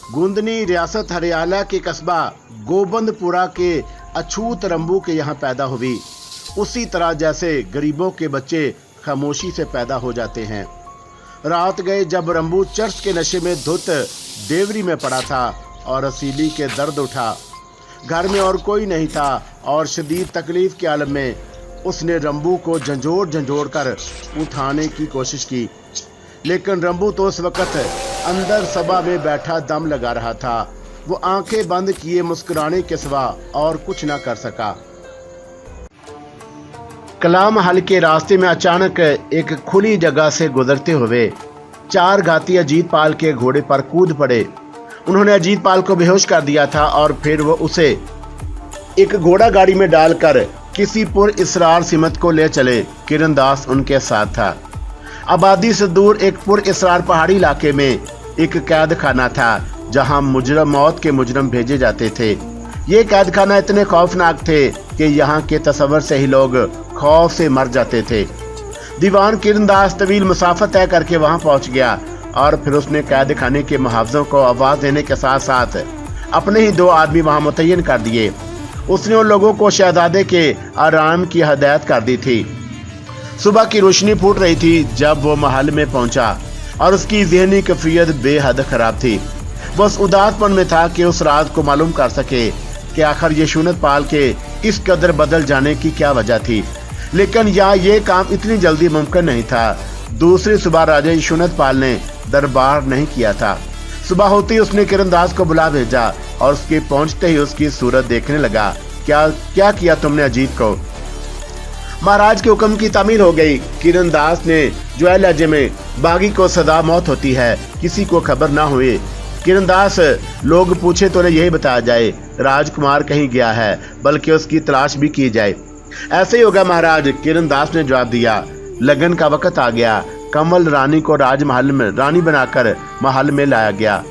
गुंदनी रियासत हरियाणा के कस्बा गोबंदपुरा के अछूत रंबू के यहाँ पैदा हुई। उसी तरह जैसे गरीबों के बच्चे खामोशी से पैदा हो जाते हैं। रात गए जब रंबू चर्च के नशे में धुत देवरी में पड़ा था और रसीली के दर्द उठा। घर में और कोई नहीं था और शदीद तकलीफ के आलम में उसने रंबू को झंझोड़ कर उठाने की कोशिश की, लेकिन रंबू तो उस वक्त अंदर सभा में बैठा दम लगा रहा था। वो आंखें बंद किए मुस्कुराने के सिवा और कुछ ना कर सका। कलाम हल के रास्ते में अचानक एक खुली जगह से गुजरते हुए 4 घाती अजीत पाल के घोड़े पर कूद पड़े। उन्होंने अजीत पाल को बेहोश कर दिया था और फिर वो उसे एक घोड़ा गाड़ी में डालकर किसी पुर इसरार सिमत को ले चले। किरण दास उनके साथ था। आबादी से दूर एक पुर इसरार पहाड़ी इलाके में एक कैद खाना था जहां मौत के मुजरम भेजे जाते थे। ये कैद खाना इतने खौफनाक थे कि यहाँ के तस्वर से ही लोग खौफ से मर जाते थे। दीवान किरण दास तवील मुसाफा तय करके वहां पहुंच गया और फिर उसने कैद खाने के मुहावजों को आवाज देने के साथ साथ अपने ही 2 आदमी वहां मुतय्यन कर दिए। उसने उन लोगों को शहजादे के आराम की हदायत कर दी थी। सुबह की रोशनी फूट रही थी जब वो महल में पहुंचा और उसकी ज़हनी कैफियत बेहद खराब थी। वो उस उदासपन में था कि उस रात को मालूम कर सके कि आखिर यशुनत पाल के इस कदर बदल जाने की क्या वजह थी। लेकिन ये काम इतनी जल्दी मुमकिन नहीं था। दूसरी सुबह राजा यशुनत पाल ने दरबार नहीं किया था। सुबह होते ही उसने किरण दास को बुला भेजा और उसके पहुंचते ही उसकी सूरत देखने लगा। क्या किया तुमने अजीत को? महाराज के हुक्म की तामील हो गई। किरण दास ने जो लहजे में बागी को सदा मौत होती है, किसी को खबर ना हुई। किरण दास लोग पूछे तो यही बताया जाए राजकुमार कहीं गया है, बल्कि उसकी तलाश भी की जाए। ऐसे ही होगा महाराज, किरण दास ने जवाब दिया। लगन का वक्त आ गया। कमल रानी को राजमहल में रानी बनाकर महल में लाया गया।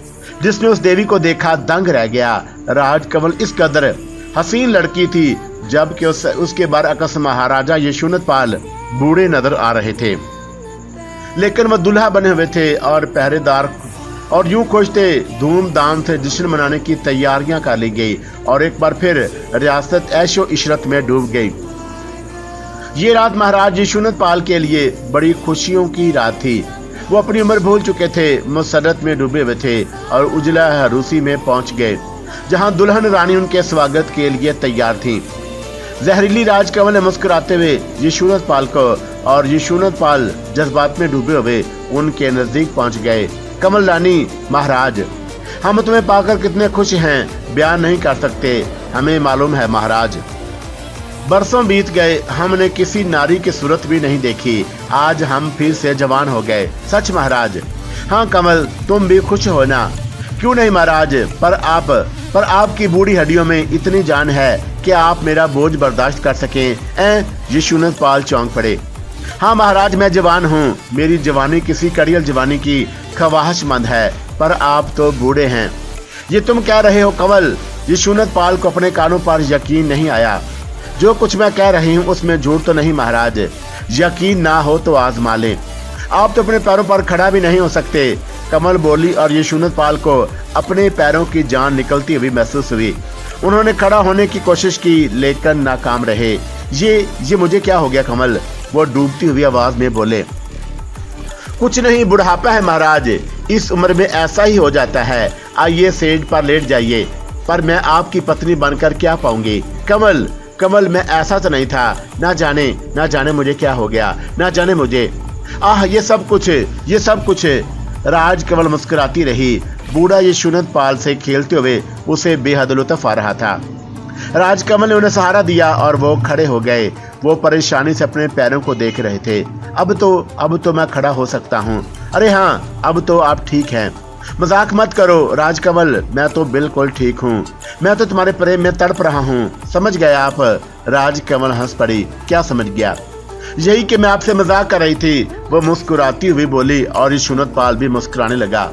जिसने उस देवी को देखा दंग रह गया। राजकमल इस कदर हसीन लड़की थी जबकि उसके बरअक्स महाराजा यशुनत पाल बूढ़े नजर आ रहे थे, लेकिन वह दुल्हा बने हुए थे और पहरेदार और यूं खुश थे। धूमधाम से जश्न मनाने की तैयारियां कर ली गई और एक बार फिर रियासत ऐशो इशरत में डूब गई। ये रात महाराज यशुनत पाल के लिए बड़ी खुशियों की रात थी। वो अपनी उम्र भूल चुके थे, मुसरत में डूबे हुए थे और उजला हरूसी में पहुंच गए जहां दुल्हन रानी उनके स्वागत के लिए तैयार थी। जहरीली राजकमल ने मुस्कुराते हुए यशुनत पाल को और यशुनत पाल जज्बात में डूबे हुए उनके नजदीक पहुंच गए। कमल रानी, महाराज, हम तुम्हें पाकर कितने खुश हैं, बयान नहीं कर सकते। हमें मालूम है महाराज, बरसों बीत गए, हमने किसी नारी की सूरत भी नहीं देखी। आज हम फिर से जवान हो गए। सच महाराज? हाँ कमल, तुम भी खुश हो ना? क्यों नहीं महाराज, पर आपकी बूढ़ी हड्डियों में इतनी जान है कि आप मेरा बोझ बर्दाश्त कर सकें। यशुनत पाल चौंक पड़े। हाँ महाराज, मैं जवान हूँ। मेरी जवानी किसी कड़ियल जवानी की ख्वाहिशमंद है, पर आप तो बूढ़े हैं। ये तुम कह रहे हो कमल? यशुनत पाल को अपने कानों पर यकीन नहीं आया। जो कुछ मैं कह रही हूँ उसमें झूठ तो नहीं महाराज? यकीन ना हो तो आजमा लें। आप तो अपने पैरों पर खड़ा भी नहीं हो सकते। कमल बोली और यशुनत पाल को अपने पैरों की जान निकलती हुई महसूस हुई। उन्होंने खड़ा होने की कोशिश की लेकिन नाकाम रहे। ये मुझे क्या हो गया कमल? वो डूबती हुई आवाज में बोले। कुछ नहीं, बुढ़ापा है महाराज, इस उम्र में ऐसा ही हो जाता है। आइए सेज पर लेट जाइए। पर मैं आपकी पत्नी बनकर क्या पाऊंगी? कमल, मैं ऐसा तो नहीं था। ना जाने मुझे क्या हो गया, ना जाने मुझे। ये सब कुछ। राजकमल मुस्कुराती रही। बूढ़ा यशुनत पाल से खेलते हुए उसे बेहद लुत्फ आ रहा था। राजकमल ने उन्हें सहारा दिया और वो खड़े हो गए। वो परेशानी से अपने पैरों को देख रहे थे। अब तो मैं खड़ा हो सकता हूँ। अरे हाँ, अब तो आप ठीक हैं। मजाक मत करो राजकमल, मैं तो बिल्कुल ठीक हूँ। मैं तो तुम्हारे प्रेम में तड़प रहा हूँ। समझ गए आप? राजकमल हंस पड़ी। क्या समझ गया? यही कि मैं आपसे मजाक कर रही थी। वो मुस्कुराती हुई बोली और यशुनत पाल भी मुस्कुराने लगा।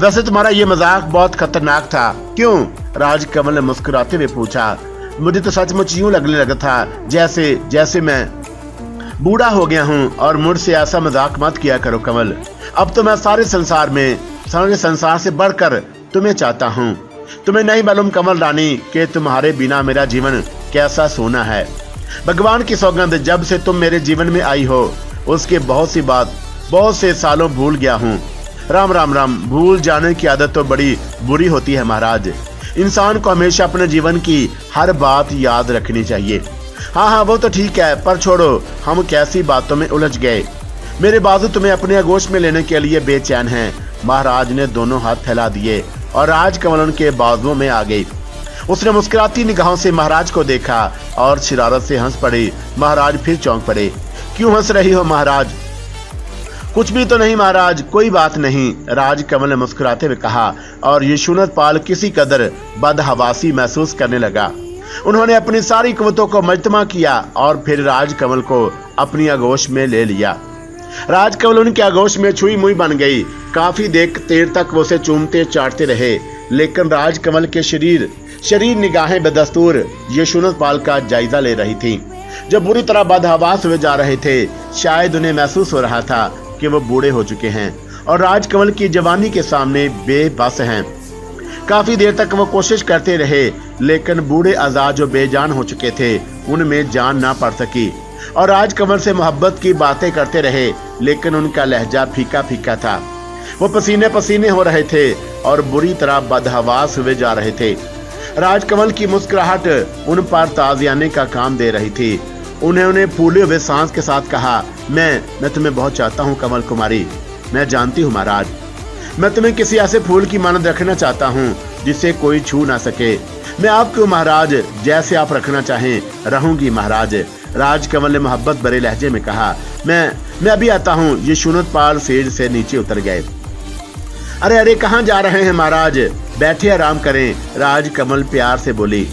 वैसे तुम्हारा ये मजाक बहुत खतरनाक था। क्यों? राजकमल ने मुस्कुराते हुए पूछा। मुझे तो सचमुच यूं लगने लगा था जैसे मैं बूढ़ा हो गया हूँ और मुझसे ऐसा मजाक मत किया करो कमल। अब तो मैं सारे संसार से बढ़कर तुम्हें चाहता हूँ। तुम्हें नहीं मालूम कमल रानी कि तुम्हारे बिना मेरा जीवन कैसा सोना है। भगवान की सौगंध, जब से तुम मेरे जीवन में आई हो उसके बहुत सी बात बहुत से सालों भूल गया हूँ। राम राम राम। भूल जाने की आदत तो बड़ी बुरी होती है महाराज। इंसान को हमेशा अपने जीवन की हर बात याद रखनी चाहिए। हाँ वो तो ठीक है, पर छोड़ो, हम कैसी बातों में उलझ गए। मेरे बाजू तुम्हें अपने आगोश में लेने के लिए बेचैन हैं। महाराज ने दोनों हाथ फैला दिए और राजकमल उनके बाजुओं में आ गई। उसने मुस्कुराती निगाहों से महाराज को देखा और शरारत से हंस पड़ी। महाराज फिर चौंक पड़े। क्यों हंस रही हो महाराज? कुछ भी तो नहीं महाराज, कोई बात नहीं, राजकमल ने मुस्कुराते हुए कहा। और यशोनत पाल किसी कदर बदहवासी महसूस करने लगा। उन्होंने अपनी सारी कुव्वतों को मजतमा किया और फिर राजकमल को अपनी आगोश में ले लिया। राजकमल उनके आगोश में छुई मुई बन गई। काफी देर तक वो उसे चूमते चाटते रहे, लेकिन राजकमल के शरीर निगाहें बदस्तूर यशोनत पाल का जायजा ले रही थी, जो बुरी तरह बदहवास हुए जा रहे थे। शायद उन्हें महसूस हो रहा था कि वो बूढ़े हो चुके हैं और राजकमल की जवानी के सामने बेबस हैं। काफी देर तक वो कोशिश करते रहे, लेकिन बूढ़े आजाद जो बेजान हो चुके थे उनमें जान ना पड़ सकी। और राजकमल से मोहब्बत की बातें करते रहे, लेकिन उनका लहजा फीका फीका था। वो पसीने पसीने हो रहे थे और बुरी तरह बदहवास हुए जा रहे थे। राजकमल की मुस्कुराहट उन पर ताज़ियाने का काम दे रही थी। उन्हें फूले हुए सांस के साथ कहा, मैं तुम्हें बहुत चाहता हूँ कमल कुमारी। मैं जानती हूँ महाराज, मैं तुम्हें किसी ऐसे फूल की मानद रखना चाहता हूँ जिसे कोई छू ना सके। मैं आपको महाराज जैसे आप रखना चाहें रहूंगी महाराज। राजकमल ने मोहब्बत भरे लहजे में कहा। मैं अभी आता हूँ। यशोनत पाल सेज से नीचे उतर गए। अरे कहाँ जा रहे हैं महाराज? बैठे आराम करें, राजकमल प्यार से बोली।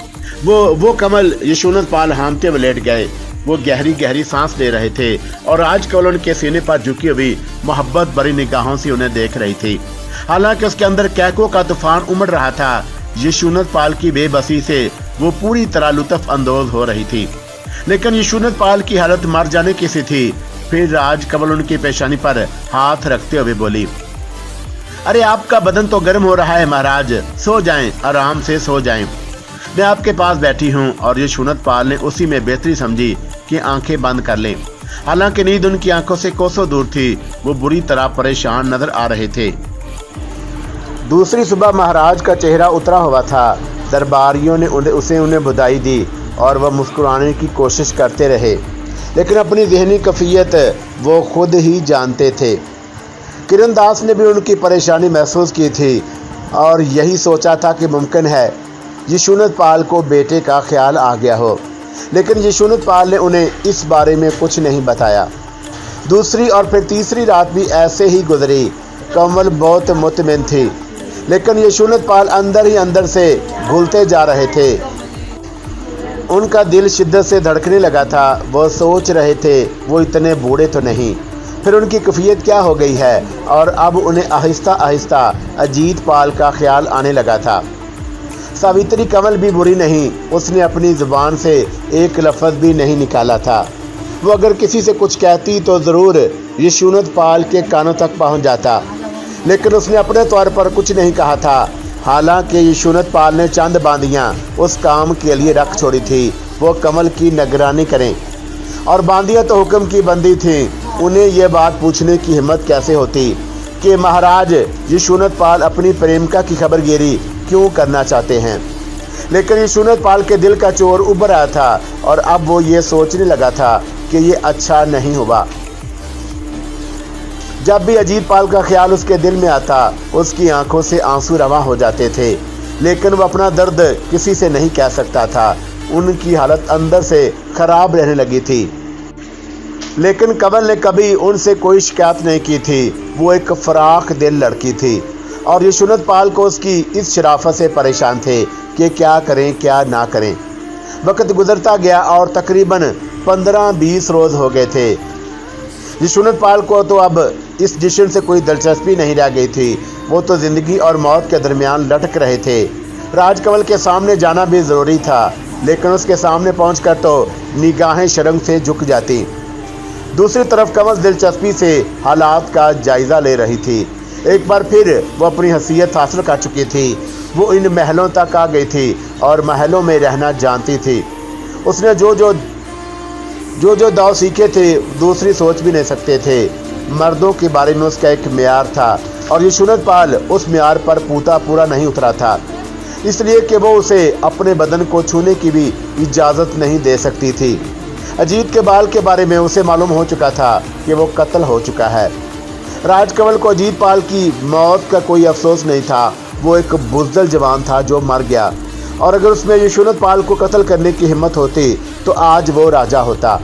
वो कमल। यशोनत पाल हामते हुए लेट गए। वो गहरी गहरी सांस ले रहे थे और राजकमल उनके सीने पर झुकी हुई मोहब्बत भरी निगाहों से उन्हें देख रही थी। हालांकि उसके अंदर कैकों का तूफान उमड़ रहा था। यशोनत पाल की बेबसी से वो पूरी तरह लुत्फ अंदोज हो रही थी, लेकिन यशोनत पाल की हालत मर जाने की सी थी। फिर राजकमल उनकी पेशानी पर हाथ रखते हुए बोली, अरे आपका बदन तो गर्म हो रहा है महाराज, सो जाएं, आराम से सो जाएं। मैं आपके पास बैठी हूँ। और यशोनत पाल ने उसी में बेहतरी समझी कि आंखें बंद कर लें। हालांकि नींद उनकी आंखों से कोसों दूर थी। वो बुरी तरह परेशान नजर आ रहे थे। दूसरी सुबह महाराज का चेहरा उतरा हुआ था। दरबारियों ने उन्हें बधाई दी और वह मुस्कुराने की कोशिश करते रहे, लेकिन अपनी ज़हनी कैफियत वो खुद ही जानते थे। किरण दास ने भी उनकी परेशानी महसूस की थी और यही सोचा था कि मुमकिन है यशोनत पाल को बेटे का ख्याल आ गया हो, लेकिन यशोनत पाल ने उन्हें इस बारे में कुछ नहीं बताया। दूसरी और फिर तीसरी रात भी ऐसे ही गुजरी। कमल बहुत मुतमिन थी, लेकिन यशोनत पाल अंदर ही अंदर से घुलते जा रहे थे। उनका दिल शिद्दत से धड़कने लगा था। वो सोच रहे थे वो इतने बूढ़े तो नहीं, फिर उनकी कैफियत क्या हो गई है। और अब उन्हें आहिस्ता आहिस्ता अजीत पाल का ख्याल आने लगा था। सावित्री कमल भी बुरी नहीं, उसने अपनी जुबान से एक लफ्ज़ भी नहीं निकाला था। वो अगर किसी से कुछ कहती तो ज़रूर यशोनत पाल के कानों तक पहुंच जाता, लेकिन उसने अपने तौर पर कुछ नहीं कहा था। हालांकि यशोनत पाल ने चंद बांदियाँ उस काम के लिए रख छोड़ी थी, वो कमल की निगरानी करें। और बांदियाँ तो हुक्म की बंदी थीं। उन्हें यह बात पूछने की हिम्मत कैसे होती कि महाराज यशोनत पाल अपनी प्रेमिका की खबरगिरी क्यों करना चाहते हैं। लेकिन यशोनत पाल के दिल का चोर उभर आया था और अब वो ये सोचने लगा था कि ये अच्छा नहीं हुआ। जब भी अजीत पाल का ख्याल उसके दिल में आता, उसकी आंखों से आंसू रवा हो जाते थे, लेकिन वो अपना दर्द किसी से नहीं कह सकता था। उनकी हालत अंदर से खराब रहने लगी थी। लेकिन कमल ने कभी उनसे कोई शिकायत नहीं की थी। वो एक फराख दिल लड़की थी और यशोनत पाल को उसकी इस शराफत से परेशान थे कि क्या करें क्या ना करें। वक्त गुजरता गया और तकरीबन 15-20 रोज़ हो गए थे। यशोनत पाल को तो अब इस जश्न से कोई दिलचस्पी नहीं रह गई थी। वो तो ज़िंदगी और मौत के दरमियान लटक रहे थे। राजकमल के सामने जाना भी ज़रूरी था, लेकिन उसके सामने पहुंचकर तो निगाहें शर्म से झुक जाती। दूसरी तरफ कमल दिलचस्पी से हालात का जायज़ा ले रही थी। एक बार फिर वो अपनी हैसियत हासिल कर चुकी थी। वो इन महलों तक आ गई थी और महलों में रहना जानती थी। उसने जो जो दाव सीखे थे दूसरी सोच भी नहीं सकते थे। मर्दों के बारे में उसका एक म्यार था और यशोनत पाल उस म्यार पर पूरा नहीं उतरा था, इसलिए कि वो उसे अपने बदन को छूने की भी इजाज़त नहीं दे सकती थी। अजीत के बाल के बारे में उसे मालूम हो चुका था कि वो कत्ल हो चुका है। राजकमल को अजीत पाल की मौत का कोई अफसोस नहीं था। वो एक बुज़दिल जवान था जो मर गया, और अगर उसमें यशोनत पाल को कत्ल करने की हिम्मत होती तो आज वो राजा होता।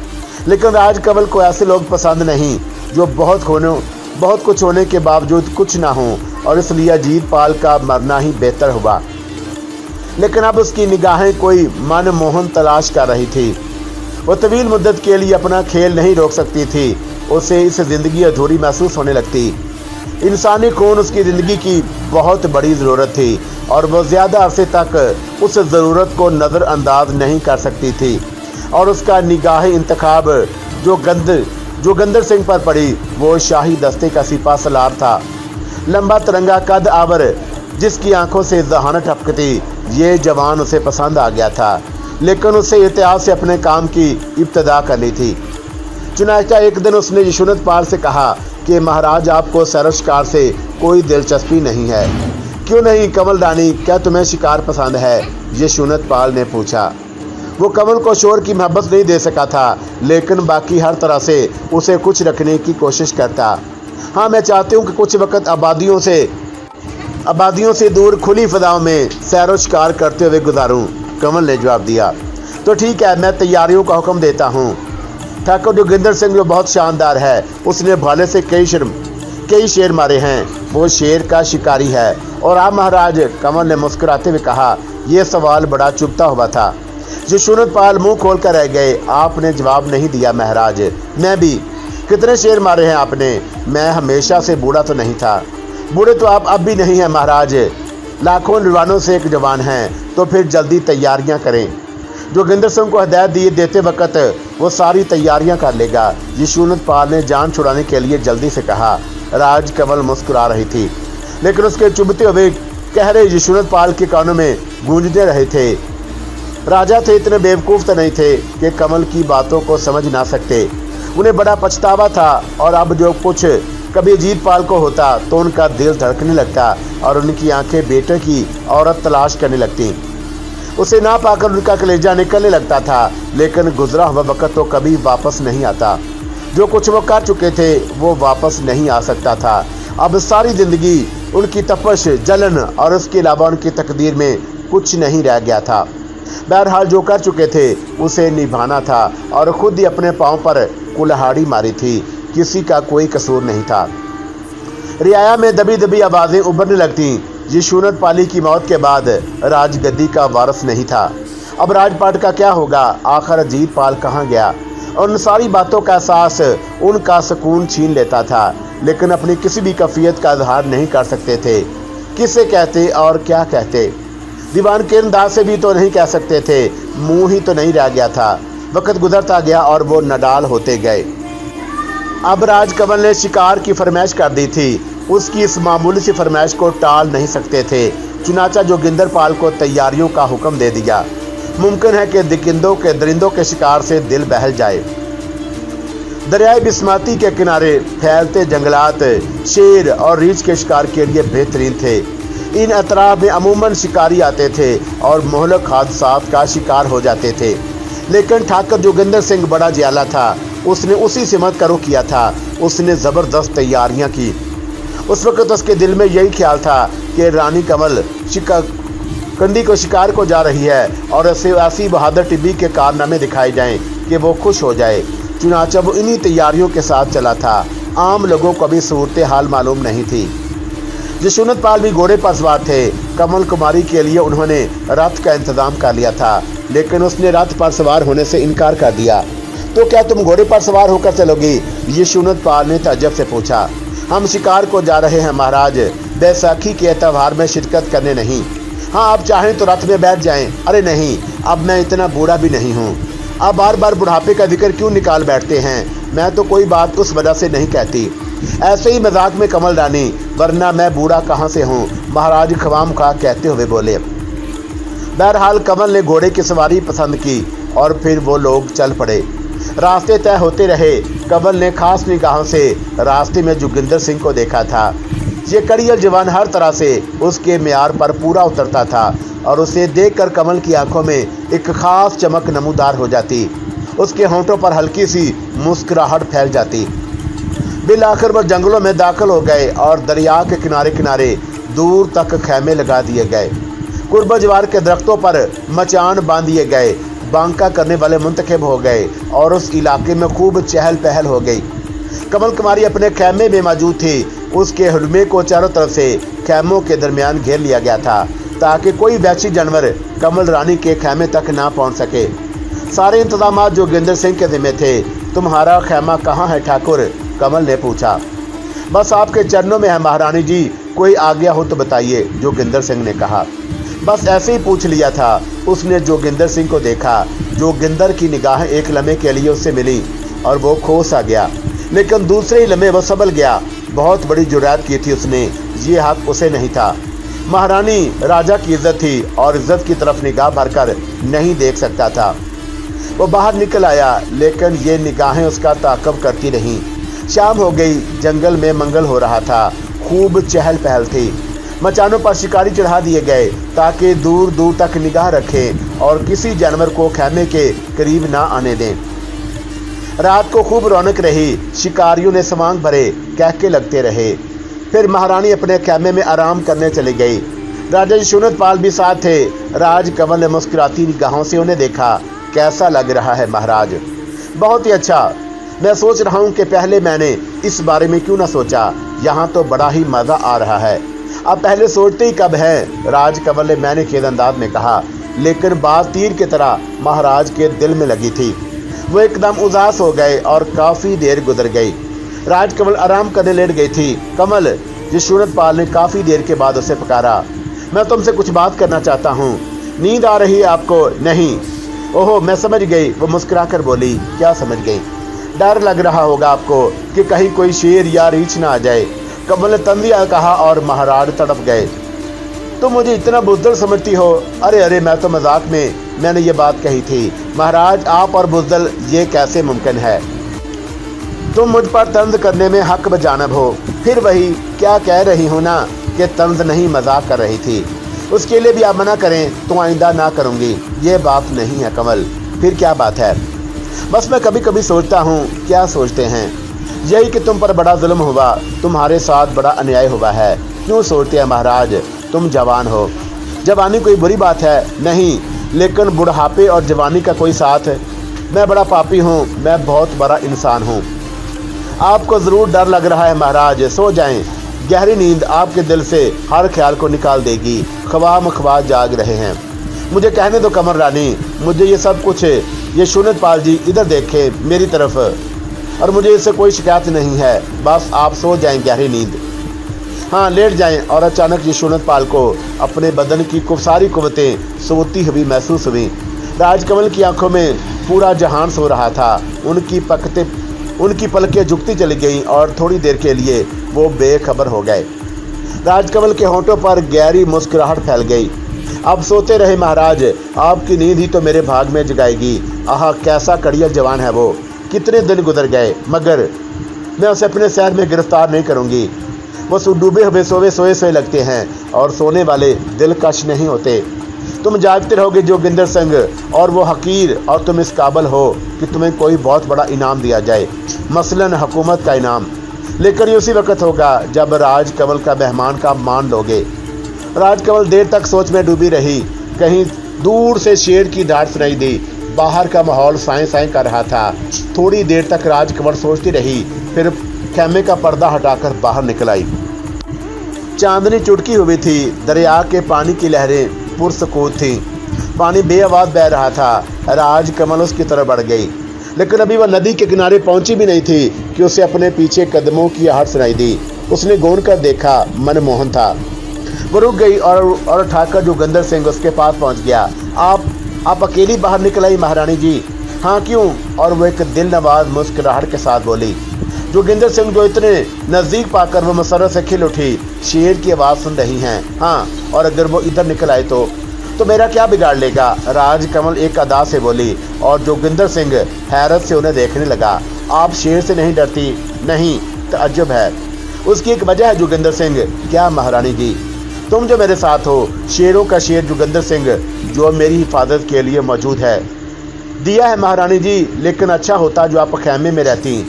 लेकिन राजकमल को ऐसे लोग पसंद नहीं जो बहुत कुछ होने के बावजूद कुछ ना हो, और इसलिए अजीत पाल का मरना ही बेहतर हुआ। लेकिन अब उसकी निगाहें कोई मनमोहन तलाश कर रही थी। वो तवील मुद्दत के लिए अपना खेल नहीं रोक सकती थी। उसे इस ज़िंदगी अधूरी महसूस होने लगती। इंसानी खून उसकी ज़िंदगी की बहुत बड़ी ज़रूरत थी और वो ज़्यादा अरसे तक उस ज़रूरत को नज़रअंदाज नहीं कर सकती थी। और उसका निगाह इंतखाब जो गंदर सिंह पर पड़ी वो शाही दस्ते का सिपा सलार था। लंबा तिरंगा कद आवर जिसकी आंखों से जहानत टपकती, ये जवान उसे पसंद आ गया था। लेकिन उसे इतिहास से अपने काम की इब्तदा करनी थी। चुनाचा एक दिन उसने यशोनत पाल से कहा कि महाराज, आपको सैर शिकार से कोई दिलचस्पी नहीं है। क्यों नहीं कमल रानी, क्या तुम्हें शिकार पसंद है? यशोनत पाल ने पूछा। वो कमल को शोर की मोहब्बत नहीं दे सका था, लेकिन बाकी हर तरह से उसे कुछ रखने की कोशिश करता। हाँ, मैं चाहती हूँ कि कुछ वक्त आबादियों से दूर खुली फजाओं में सैर शिकार करते हुए गुजारूं। कमल ने जवाब दिया। तो ठीक है, मैं तैयारियों का हुक्म देता हूँ। ठाकुर जोगिंदर सिंह जो बहुत शानदार है, उसने भाले से कई शेर मारे हैं। वो शेर का शिकारी है। और आप महाराज, कमल ने मुस्कुराते हुए कहा। यह सवाल बड़ा चुभता हुआ था। यशोनत पाल मुंह खोल कर रह गए। आपने जवाब नहीं दिया महाराज। मैं भी। कितने शेर मारे हैं आपने? मैं हमेशा से बूढ़ा तो नहीं था। बूढ़े तो आप अब भी नहीं हैं महाराज। लाखों जवानों से एक जवान हैं। तो फिर जल्दी तैयारियां करें। जोगिंदर सिंह को हिदायत देते वक्त वो सारी तैयारियां कर लेगा। यशोनत पाल ने जान छुड़ाने के लिए जल्दी से कहा। राजकमल मुस्कुरा रही थी, लेकिन उसके चुभते हुए कहरे यशोनत पाल के कानों में गूंजते रहे थे। राजा थे, इतने बेवकूफ़ तो नहीं थे कि कमल की बातों को समझ ना सकते। उन्हें बड़ा पछतावा था, और अब जो कुछ कभी अजीत पाल को होता तो उनका दिल धड़कने लगता और उनकी आंखें बेटे की औरत तलाश करने लगती। उसे ना पाकर उनका कलेजा निकलने लगता था। लेकिन गुजरा हुआ वक्त तो कभी वापस नहीं आता। जो कुछ वो कर चुके थे वो वापस नहीं आ सकता था। अब सारी जिंदगी उनकी तपश, जलन और उसके अलावा उनकी तकदीर में कुछ नहीं रह गया था। बहरहाल जो कर चुके थे उसे निभाना था, और खुद ही अपने पाँव पर कुल्हाड़ी मारी थी। किसी का कोई कसूर नहीं था। रियाया में दबी दबी आवाज़ें उभरने लगतीं। यशोनत पाली की मौत के बाद राजगद्दी का वारिस नहीं था। अब राजपाट का क्या होगा? आखिर अजीत पाल कहाँ गया? और उन सारी बातों का एहसास उनका सुकून छीन लेता था। लेकिन अपनी किसी भी कैफियत का इजहार नहीं कर सकते थे। किसे कहते और क्या कहते? दीवान के अंदाज से भी तो नहीं कह सकते थे। मुंह ही तो नहीं रह गया था। वक्त गुजरता गया और वो नडाल होते गए। अब राजकमल ने शिकार की फरमाइश कर दी थी। उसकी इस मामूली सी फरमाइश को टाल नहीं सकते थे। चुनाचा जोगिंदर पाल को तैयारियों का हुक्म दे दिया। मुमकिन है कि दरिंदों के शिकार से दिल बहल जाए। दरियाए बिस्माती के किनारे फैलते जंगलात शेर और रीछ के शिकार के लिए बेहतरीन थे। इन अतराफ में अमूमन शिकारी आते थे और मोहलक हादसात का शिकार हो जाते थे। लेकिन ठाकुर जोगिंदर सिंह बड़ा जियाला था। उसने उसी सिमत का रुख किया था। उसने ज़बरदस्त तैयारियां की। उस वक्त उसके दिल में यही ख्याल था कि रानी कमल कंदी को शिकार को जा रही है और ऐसी बहादुर टिब्बी के कारनामे दिखाए जाएं कि वो खुश हो जाए। चुनाचा वो इन्हीं तैयारियों के साथ चला था। आम लोगों को भी सूरत हाल मालूम नहीं थी। यशोनत पाल भी घोड़े पर सवार थे। कमल कुमारी के लिए उन्होंने रथ का इंतजाम कर लिया था, लेकिन उसने रथ पर सवार होने से इनकार कर दिया। तो क्या तुम घोड़े पर सवार होकर चलोगी? यशोनत पाल ने ताज्जुब से पूछा। हम शिकार को जा रहे हैं महाराज, बैसाखी के त्यौहार में शिरकत करने नहीं। हाँ, आप चाहें तो रथ में बैठ जाएं। अरे नहीं, अब मैं इतना बूढ़ा भी नहीं हूँ। आप बार बार बुढ़ापे का जिक्र क्यों निकाल बैठते हैं? मैं तो कोई बात उस वजह से नहीं कहती। ऐसे ही मजाक में कमल रानी, वरना मैं बूढ़ा कहाँ से हूँ, महाराज ख्वाम खा कहते हुए बोले। बहरहाल कमल ने घोड़े की सवारी पसंद की और फिर वो लोग चल पड़े। रास्ते तय होते रहे। कमल ने खास निगाहों से रास्ते में जोगिंदर सिंह को देखा था। ये कड़ियल जवान हर तरह से उसके म्यार पर पूरा उतरता था और उसे देखकर कमल की आंखों में एक खास चमक नमूदार हो जाती। उसके होंठों पर हल्की सी मुस्कुराहट फैल जाती। बिल आखिर वो जंगलों में दाखिल हो गए और दरिया के किनारे किनारे दूर तक खैमे लगा दिए गए। कुर्बा जवार के दरख्तों पर मचान बांध दिए गए। बांका करने वाले मुंतखब हो गए और उस इलाके में खूब चहल पहल हो गई। कमल कुमारी अपने खैमे में मौजूद थी। उसके हुरमे को चारों तरफ से खैमों के दरमियान घेर लिया गया था ताकि कोई वहशी जानवर कमल रानी के खैमे तक ना पहुंच सके। सारे इंतजाम जोगिंदर सिंह के जिम्मे थे। तुम्हारा खैमा कहाँ है ठाकुर? कमल ने पूछा। बस आपके चरणों में है महारानी जी, कोई आज्ञा हो तो बताइए, जोगिंदर सिंह ने कहा। बस ऐसे ही पूछ लिया था। उसने जोगिंदर सिंह को देखा। जोगिंदर की निगाह एक लम्हे के लिए उससे मिली और वो खो सा गया, लेकिन दूसरे ही लम्हे वो संभल गया। बहुत बड़ी जुर्रत की थी उसने, ये हक उसे नहीं था। महारानी राजा की इज्जत थी और इज्जत की तरफ निगाह भरकर नहीं देख सकता था। वो बाहर निकल आया, लेकिन ये निगाहें उसका ताक़ब करती रहीं। शाम हो गई। जंगल में मंगल हो रहा था। खूब चहल पहल थी। मचानों पर शिकारी चढ़ा दिए गए ताकि दूर दूर तक निगाह रखें और किसी जानवर को खैमे के करीब ना आने दें। रात को खूब रौनक रही। शिकारियों ने समांग भरे, कहके लगते रहे। फिर महारानी अपने खैमे में आराम करने चली गई। राजा यशोनत पाल भी साथ थे। राज कमल ने मुस्कुराती निगाहों से उन्हें देखा। कैसा लग रहा है महाराज? बहुत ही अच्छा। मैं सोच रहा हूँ कि पहले मैंने इस बारे में क्यों ना सोचा। यहाँ तो बड़ा ही मजा आ रहा है। अब पहले सोचते ही कब है? राज कमल ने मैंने खेद अंदाज में कहा, लेकिन बात तीर की तरह महाराज के दिल में लगी थी। वो एकदम उदास हो गए और काफी देर गुजर गई। राज कमल आराम करने लेट गई थी। कमल, यशोनत पाल ने काफी देर के बाद उसे पुकारा। मैं तुमसे कुछ बात करना चाहता हूँ। नींद आ रही है आपको? नहीं। ओहो, मैं समझ गई, वो मुस्कुराकर बोली। क्या समझ गई? डर लग रहा होगा आपको कि कहीं कोई शेर या रीछ ना आ जाए। कमल ने तंदिया कहा और महाराज तड़प गए। तुम मुझे इतना बुज़दिल समझती हो? अरे अरे, मैं तो मजाक में मैंने ये बात कही थी। महाराज, आप और बुज़दिल, ये कैसे मुमकिन है? तुम मुझ पर तंज करने में हक बजानब हो। फिर वही क्या कह रही हो ना कि तंज नहीं, मजाक कर रही थी। उसके लिए भी आप मना करें तो आइंदा ना करूँगी। ये बात नहीं है कमल। फिर क्या बात है? बस मैं कभी कभी सोचता हूँ। क्या सोचते हैं? यही कि तुम पर बड़ा जुल्म हुआ, तुम्हारे साथ बड़ा अन्याय हुआ है। क्यों सोचते हैं महाराज? तुम जवान हो। जवानी कोई बुरी बात है? नहीं, लेकिन बुढ़ापे और जवानी का कोई साथ? मैं बड़ा पापी हूँ, मैं बहुत बड़ा इंसान हूँ। आपको ज़रूर डर लग रहा है महाराज। सो जाएं। गहरी नींद आपके दिल से हर ख्याल को निकाल देगी। ख्वाब जाग रहे हैं। मुझे कहने दो कमल रानी, मुझे ये सब कुछ। यशोनत पाल जी इधर देखें मेरी तरफ, और मुझे इससे कोई शिकायत नहीं है। बस आप सो जाएं गहरी नींद। हाँ, लेट जाएं। और अचानक यशोनत पाल को अपने बदन की सारी कुव्वतें सोती हुई महसूस हुई। राजकमल की आंखों में पूरा जहान सो रहा था। उनकी पलकें झुकती चली गईं और थोड़ी देर के लिए वो बेखबर हो गए। राजकमल के होंठों पर गहरी मुस्कुराहट फैल गई। अब सोते रहे महाराज, आपकी नींद ही तो मेरे भाग में जगाएगी। आह, कैसा कड़ियल जवान है वो। कितने दिन गुजर गए, मगर मैं उसे अपने शहर में गिरफ्तार नहीं करूंगी। वो डूबे हुए सोए लगते हैं और सोने वाले दिलकश नहीं होते। तुम जागते रहोगे जोगिंदर सिंह, और वो हकीर, और तुम इस काबिल हो कि तुम्हें कोई बहुत बड़ा इनाम दिया जाए, मसलन हुकूमत का इनाम। लेकिन ये उसी वक्त होगा जब राजकमल का मेहमान का मान लोगे। राजकमल देर तक सोच में डूबी रही। कहीं दूर से शेर की डांट सुनाई दी। बाहर का माहौल साए साए कर रहा था। थोड़ी देर तक राजकमल सोचती रही, फिर खैमे का पर्दा हटाकर बाहर निकल आई। चांदनी चुटकी हुई थी। दरिया के पानी की लहरें पुरसकूत थीं। पानी बेआवाज बह रहा था। राजकमल उसकी तरफ बढ़ गई, लेकिन अभी वह नदी के किनारे पहुंची भी नहीं थी कि उसे अपने पीछे कदमों की आहट सुनाई दी। उसने गौर कर देखा, मनमोहन था। वो रुक गई और ठाकर जोगिंदर सिंह उसके पास पहुंच गया। आप अकेली बाहर निकल आई महारानी जी? हाँ, क्यों? और वो एक दिल नवाज मुस्कुराहट के साथ बोली। जोगिंदर सिंह जो इतने नजदीक पाकर वो मसरत से खिल उठी। शेर की आवाज सुन रही हैं, हाँ, और अगर वो इधर निकल आए तो मेरा क्या बिगाड़ लेगा? राजकमल एक अदा से बोली और जोगिंदर सिंह हैरत से उन्हें देखने लगा। आप शेर से नहीं डरती? नहीं, ताज्जुब है। उसकी एक वजह है जोगिंदर सिंह। क्या महारानी जी? तुम जो मेरे साथ हो, शेरों का शेर जोगिंदर सिंह, जो मेरी हिफाजत के लिए मौजूद है। दिया है महारानी जी, लेकिन अच्छा होता जो आप खैमे में रहती।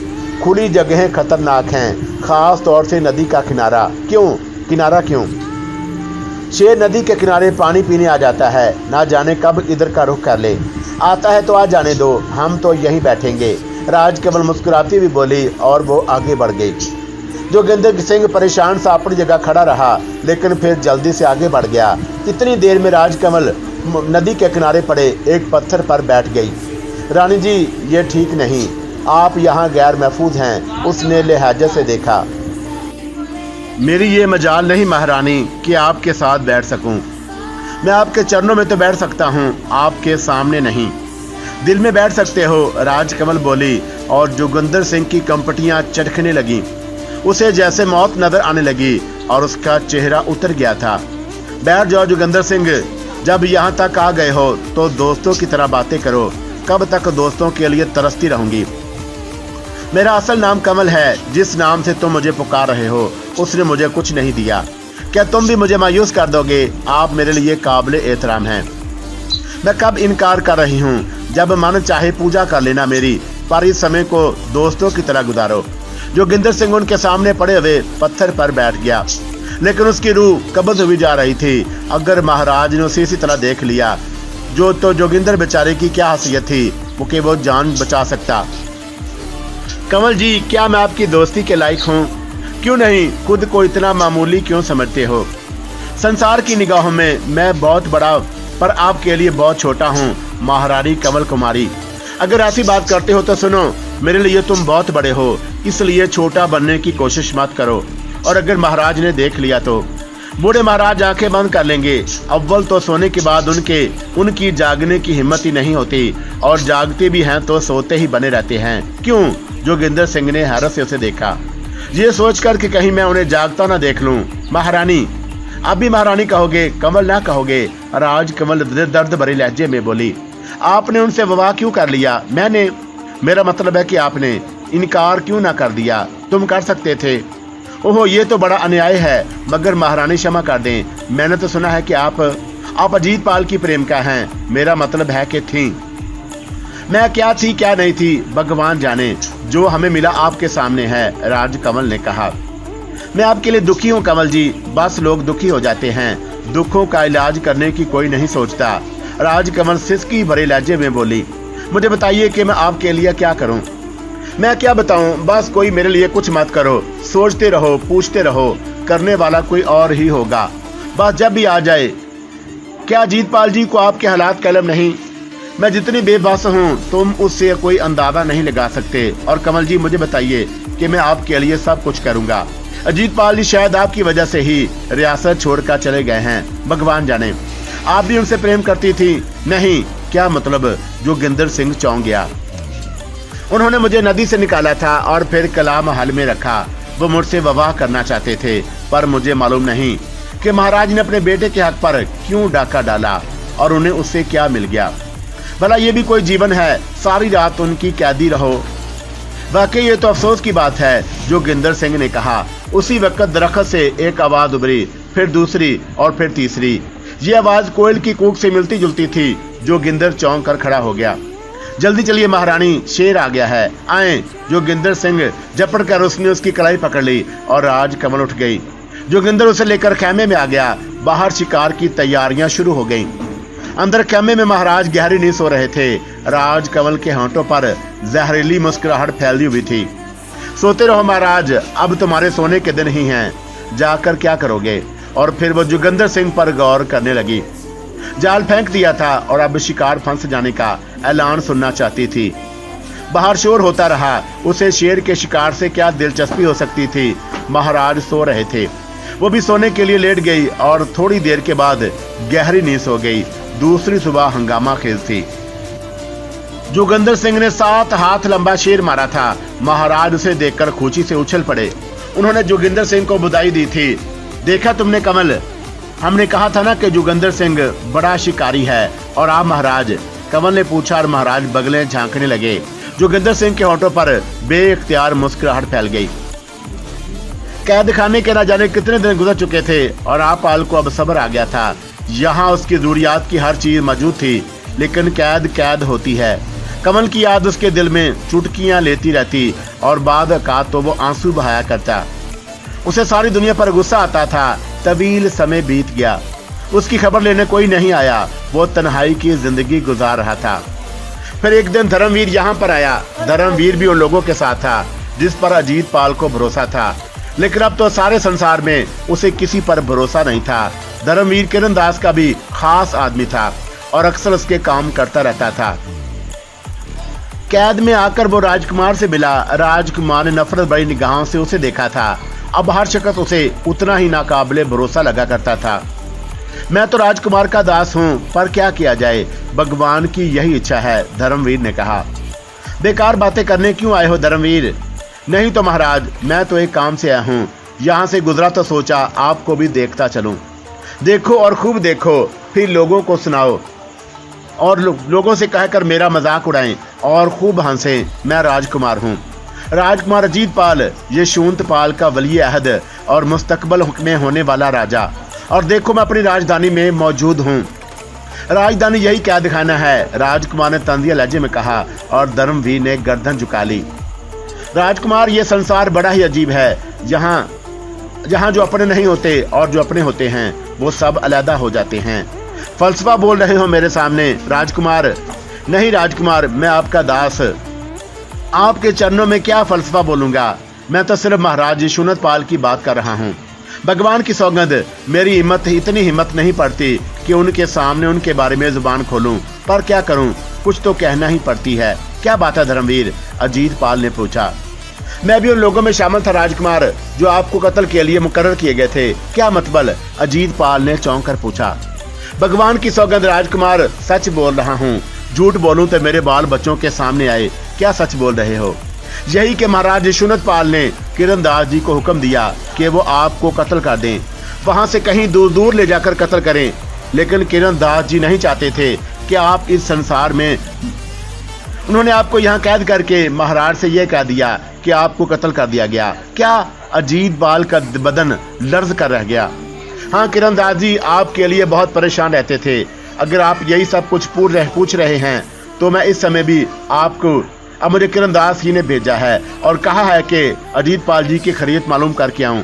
खुली जगहें खतरनाक हैं, खास तौर से नदी का किनारा। क्यों किनारा क्यों? शेर नदी के किनारे पानी पीने आ जाता है, ना जाने कब इधर का रुख कर ले। आता है तो आ जाने दो, हम तो यहीं बैठेंगे। राजकमल मुस्कुराती हुई बोली और वो आगे बढ़ गई। जोगिंदर सिंह परेशान सा अपनी जगह खड़ा रहा, लेकिन फिर जल्दी से आगे बढ़ गया। कितनी देर में राजकमल नदी के किनारे पड़े एक पत्थर पर बैठ गई। रानी जी, ये ठीक नहीं, आप यहाँ गैर महफूज हैं। उसने लिहाजे से देखा। मेरी ये मजाल नहीं महारानी कि आपके साथ बैठ सकूं। मैं आपके चरणों में तो बैठ सकता हूँ, आपके सामने नहीं। दिल में बैठ सकते हो, राजकमल बोली और जोगिंदर सिंह की कंपटियां चटकने लगी। उसे जैसे मौत नजर आने लगी और उसका चेहरा उतर गया था। बैठ जाओ जोगिंदर सिंह, जब यहाँ तक आ गए हो तो दोस्तों की तरह बातें करो। कब तक दोस्तों के लिए तरसती रहूंगी? मेरा असल नाम कमल है। जिस नाम से तुम मुझे पुकार रहे हो उसने मुझे कुछ नहीं दिया। क्या तुम भी मुझे मायूस कर दोगे? आप मेरे लिए काबिल एहतराम हैं। मैं कब इनकार कर रही हूँ? जब मन चाहे पूजा कर लेना मेरी, पर इस समय को दोस्तों की तरह गुजारो। जोगिंदर सिंह उनके सामने पड़े हुए पत्थर पर बैठ गया, लेकिन उसकी रूह कब्ज हुई जा रही थी। अगर महाराज ने उसे इसी तरह देख लिया तो जोगिंदर बेचारे की क्या हैसियत थी, वो जान बचा सकता। कमल जी, क्या मैं आपकी दोस्ती के लायक हूँ? क्यों नहीं, खुद को इतना मामूली क्यों समझते हो? संसार की निगाहों में मैं बहुत बड़ा, पर आपके लिए बहुत छोटा हूँ महारानी कमल कुमारी। अगर ऐसी बात करते हो तो सुनो, मेरे लिए तुम बहुत बड़े हो, इसलिए छोटा बनने की कोशिश मत करो। और अगर महाराज ने देख लिया तो? बूढ़े महाराज आंखें बंद कर लेंगे। अव्वल तो सोने के बाद उनकी जागने की हिम्मत ही नहीं होती, और जागते भी हैं तो सोते ही बने रहते हैं। क्यों? जोगिंदर सिंह ने हैरत से उसे देखा, ये सोचकर कि कहीं मैं उन्हें जागता ना देख लूं। महारानी, अब भी महारानी कहोगे, कमल ना कहोगे? राजकमल दर्द भरे लहजे में बोली। आपने उनसे विवाह क्यों कर लिया? मेरा मतलब है कि आपने इनकार क्यों ना कर दिया? तुम कर सकते थे। ओहो, ये तो बड़ा अन्याय है। मगर महारानी क्षमा कर दें, मैंने तो सुना है कि आप अजीत पाल की प्रेमिका हैं। मेरा मतलब है कि थी। मैं क्या थी क्या नहीं थी भगवान जाने, जो हमें मिला आपके सामने है। राजकमल ने कहा, मैं आपके लिए दुखी हूँ कमल जी। बस लोग दुखी हो जाते हैं, दुखों का इलाज करने की कोई नहीं सोचता। राजकमल सिसकी भरे लहजे में बोली, मुझे बताइए कि मैं आपके लिए क्या करूं? मैं क्या बताऊं, बस कोई मेरे लिए कुछ मत करो। सोचते रहो, पूछते रहो, करने वाला कोई और ही होगा। बस जब भी आ जाए। क्या अजीतपाल जी को आपके हालात कलम नहीं? मैं जितनी बेबस हूं तुम उससे कोई अंदाजा नहीं लगा सकते। और कमल जी, मुझे बताइए कि मैं आपके लिए सब कुछ करूंगा। अजीतपाल जी शायद आपकी वजह से ही रियासत छोड़कर चले गए हैं, भगवान जाने। आप भी उनसे प्रेम करती थी? नहीं। क्या मतलब? जोगिंदर सिंह चौंक गया। उन्होंने मुझे नदी से निकाला था और फिर कला महल में रखा। वो मुझसे विवाह करना चाहते थे, पर मुझे मालूम नहीं कि महाराज ने अपने बेटे के हक पर क्यों डाका डाला और उन्हें उससे क्या मिल गया। भला ये भी कोई जीवन है? सारी रात उनकी कैदी रहो। वाकई ये तो अफसोस की बात है, जोगिंदर सिंह ने कहा। उसी वक्त दरख्त से एक आवाज उभरी, फिर दूसरी और फिर तीसरी। ये आवाज कोयल की कूक से मिलती जुलती थी। जोगिंदर चौंक कर खड़ा हो गया। जल्दी चलिए महारानी, शेर आ गया है, आए। जोगिंदर सिंह झपट कर उसने उसकी कलाई पकड़ ली और राजकमल उठ गई। जोगिंदर उसे लेकर खेमे में आ गया। बाहर शिकार की तैयारियां शुरू हो गईं। अंदर खेमे में महाराज गहरी नींद सो रहे थे। राजकमल के होंठों पर जहरीली मुस्कुराहट फैली हुई थी। सोते रहो महाराज, अब तुम्हारे सोने के दिन ही हैं, जाकर क्या करोगे? और फिर वो जोगिंदर सिंह पर गौर करने लगी। जाल फेंक दिया था और अब शिकार फंस जाने का ऐलान सुनना चाहती थी। बाहर शोर होता रहा। उसे शेर के शिकार से क्या दिलचस्पी हो सकती थी? महाराज सो रहे थे, वो भी सोने के लिए लेट गई और थोड़ी देर के बाद गहरी नींद सो गई। दूसरी सुबह हंगामा खेज थी। जोगिंदर सिंह ने 7 हाथ लंबा शेर मारा था। महाराज उसे देखकर खुशी से उछल पड़े। उन्होंने जोगिंदर सिंह को बधाई दी थी। देखा तुमने कमल, हमने कहा था ना कि जोगिंदर सिंह बड़ा शिकारी है। और आप महाराज? कमल ने पूछा और महाराज बगलें झांकने लगे। जोगिंदर सिंह के होठों पर बेइख्तियार मुस्कुराहट फैल गई। कैद खाने के न जाने कितने दिन गुजर चुके थे और आपपाल को अब सब्र आ गया था। यहाँ उसकी जरूरियात की हर चीज मौजूद थी, लेकिन कैद कैद होती है। कमल की याद उसके दिल में चुटकियां लेती रहती और बाद औकात तो वो आंसू बहाया करता। उसे सारी दुनिया पर गुस्सा आता था। तवील समय बीत गया, उसकी खबर लेने कोई नहीं आया। वो तन्हाई की जिंदगी गुजार रहा था। फिर एक दिन धर्मवीर यहाँ पर आया। धर्मवीर भी उन लोगों के साथ था जिस पर अजीत पाल को भरोसा था, लेकिन अब तो सारे संसार में उसे किसी पर भरोसा नहीं था। धर्मवीर किरण दास का भी खास आदमी था और अक्सर उसके काम करता रहता था। कैद में आकर वो राजकुमार से मिला। राजकुमार ने नफरत भरी निगाहों से उसे देखा था। अब हर शख्स उसे उतना ही नाकाबिले भरोसा लगा करता था। मैं तो राजकुमार का दास हूँ, पर क्या किया जाए, भगवान की यही इच्छा है, धर्मवीर ने कहा। बेकार बातें करने क्यों आए हो धर्मवीर? नहीं तो महाराज, मैं तो एक काम से आया हूँ। यहाँ से गुजरा तो सोचा आपको भी देखता चलूं। देखो और खूब देखो, फिर लोगों को सुनाओ और लोगों से कहकर मेरा मजाक उड़ाएं और खूब हंसें। मैं राजकुमार हूँ, राजकुमार अजीत पाल, यशवंत पाल का वली अहद और मुस्तकबल में होने वाला राजा। और देखो मैं अपनी राजधानी में मौजूद हूँ। राजधानी यही कैद खाना है, राजकुमार ने तंजिया लहजे में कहा और धर्मवीर ने गर्दन झुका ली। राजकुमार, ये संसार बड़ा ही अजीब है। जहाँ जो अपने नहीं होते और जो अपने होते हैं वो सब अलहदा हो जाते हैं। फलसफा बोल रहे हो मेरे सामने राजकुमार? नहीं राजकुमार, मैं आपका दास, आपके चरणों में क्या फलसफा बोलूंगा। मैं तो सिर्फ महाराज यशवंत पाल की बात कर रहा हूँ। भगवान की सौगंध, मेरी इतनी हिम्मत नहीं पड़ती कि उनके सामने उनके बारे में जुबान खोलूं, पर क्या करूं, कुछ तो कहना ही पड़ती है। क्या बात है धर्मवीर? अजीत पाल ने पूछा। मैं भी उन लोगों में शामिल था राजकुमार जो आपको कत्ल के लिए मुकर्रर किए गए थे। क्या मतलब? अजीत पाल ने चौंक कर पूछा। भगवान की सौगंध राजकुमार, सच बोल रहा हूँ। झूठ बोलूं तो मेरे बाल बच्चों के सामने आए। क्या सच बोल रहे हो? यही कि महाराज यशवंत पाल ने किरण दास जी को हुक्म दिया कि वो आपको कत्ल कर दें, वहां से कहीं दूर दूर ले जाकर कत्ल करें, लेकिन किरण दास जी नहीं चाहते थे कि आप इस संसार में। उन्होंने आपको यहाँ कैद करके महाराज से यह कह दिया कि आपको कत्ल कर दिया गया। क्या? अजीत पाल का बदन लर्ज कर रह गया। हाँ किरण दास जी आपके लिए बहुत परेशान रहते थे। अगर आप यही सब कुछ पूछ रहे हैं तो मैं इस समय भी आपको, अब मुझे किरण दास जी ने भेजा है और कहा है कि अजीत पाल जी की खरीद मालूम करके आऊं।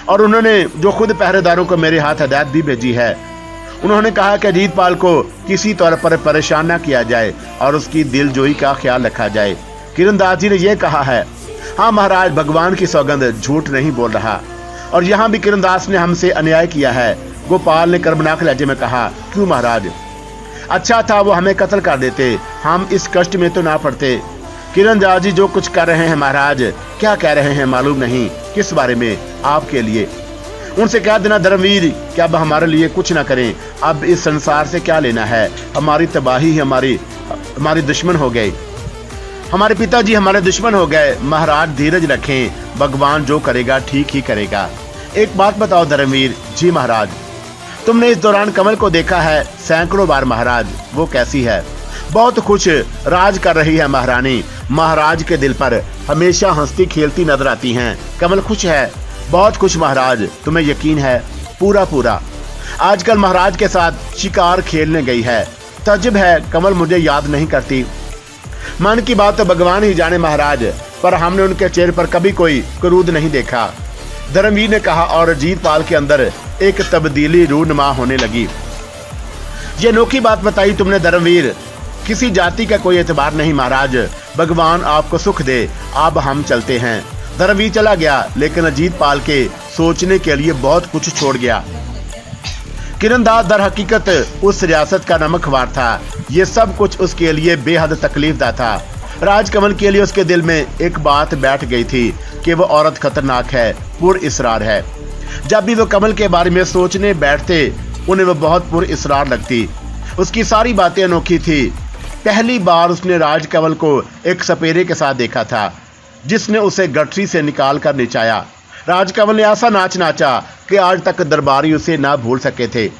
और उन्होंने जो खुद पहरेदारों को मेरे हाथ हदायत भी भेजी है। उन्होंने कहा कि अजीत पाल को किसी तौर पर परेशान न किया जाए और उसकी दिलजोई का ख्याल रखा जाए। किरण दास जी ने यह कहा है। हाँ महाराज, भगवान की सौगंध, झूठ नहीं बोल रहा। और यहाँ भी किरण दास ने हमसे अन्याय किया है, गोपाल ने कर्मनाक लहजे में कहा। क्यों महाराज? अच्छा था वो हमें कत्ल कर देते, हम इस कष्ट में तो ना पड़ते। किरण दास जी जो कुछ कर रहे हैं महाराज, क्या कह रहे हैं मालूम नहीं। किस बारे में? आपके लिए। उनसे कह देना धर्मवीर कि अब हमारे लिए कुछ ना करें। अब इस संसार से क्या लेना है, हमारी तबाही हमारी दुश्मन हो गए। हमारे पिताजी हमारे दुश्मन हो गए। महाराज धीरज रखें, भगवान जो करेगा ठीक ही करेगा। एक बात बताओ धर्मवीर। जी महाराज। तुमने इस दौरान कमल को देखा है? सैकड़ों बार महाराज। वो कैसी है? बहुत खुश राज कर रही है महारानी। महाराज के दिल पर हमेशा हंसती खेलती नजर आती हैं। कमल खुश है? बहुत खुश महाराज, तुम्हें यकीन है? पूरा पूरा। आजकल महाराज के साथ शिकार खेलने गई है। तजुब है कमल मुझे याद नहीं करती। मन की बात तो भगवान ही जाने महाराज, पर हमने उनके चेहरे पर कभी कोई क्रोध नहीं देखा, धर्मवीर ने कहा। और अजीत पाल के अंदर एक तब्दीली रूनुमा होने लगी। ये अनोखी बात बताई तुमने धर्मवीर। किसी जाति का कोई एतबार नहीं महाराज, भगवान आपको सुख दे। अब हम चलते हैं। धर्मवीर चला गया, लेकिन अजीत पाल के सोचने के लिए बहुत कुछ छोड़ गया। किरण दास दर हकीकत उस रियासत का नमकवार था। ये सब कुछ उसके लिए बेहद तकलीफदा था। राजकमल के लिए उसके दिल में एक बात बैठ गई थी कि वो औरत खतरनाक है, पुरइसरार है। जब भी वो कमल के बारे में सोचने बैठते उन्हें वो बहुत पुरइसरार लगती। उसकी सारी बातें अनोखी थी। पहली बार उसने राजकमल को एक सपेरे के साथ देखा था, जिसने उसे गठरी से निकाल कर नचाया। राजकमल ने ऐसा नाच नाचा कि आज तक दरबारी उसे ना भूल सके थे।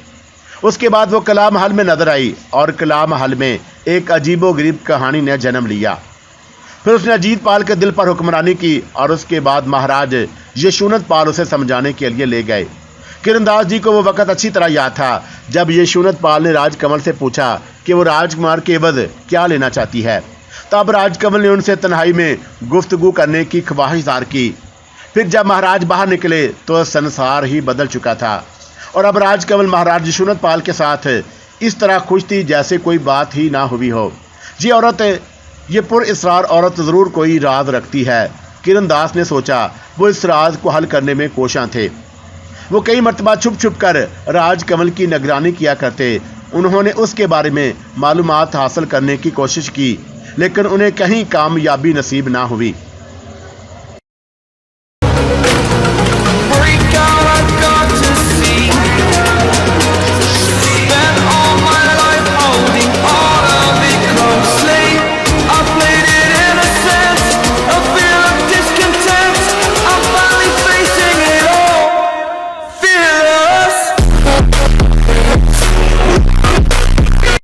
उसके बाद वो कला महल में नजर आई और कला महल में एक अजीबोगरीब कहानी ने जन्म लिया। फिर उसने अजीत पाल के दिल पर हुक्मरानी की और उसके बाद महाराज यशोनत पाल उसे समझाने के लिए ले गए। किरणदास जी को वो वक़्त अच्छी तरह याद था जब यशोनत पाल ने राजकमल से पूछा कि वो राजकुमार के एवज क्या लेना चाहती है। तब राजकमल ने उनसे तन्हाई में गुफ्तगू करने की ख्वाहिश ज़ाहिर की। फिर जब महाराज बाहर निकले तो संसार ही बदल चुका था और अब राजकमल महाराज यशोनत पाल के साथ इस तरह खुश थी जैसे कोई बात ही ना हुई हो। ये पुरअसरार औरत ज़रूर कोई राज रखती है। किरणदास ने सोचा वो इस राज को हल करने में कोशां थे। वो कई मरतबा छुप छुप कर राजकमल की निगरानी किया करते। उन्होंने उसके बारे में मालूमात हासिल करने की कोशिश की, लेकिन उन्हें कहीं कामयाबी नसीब ना हुई।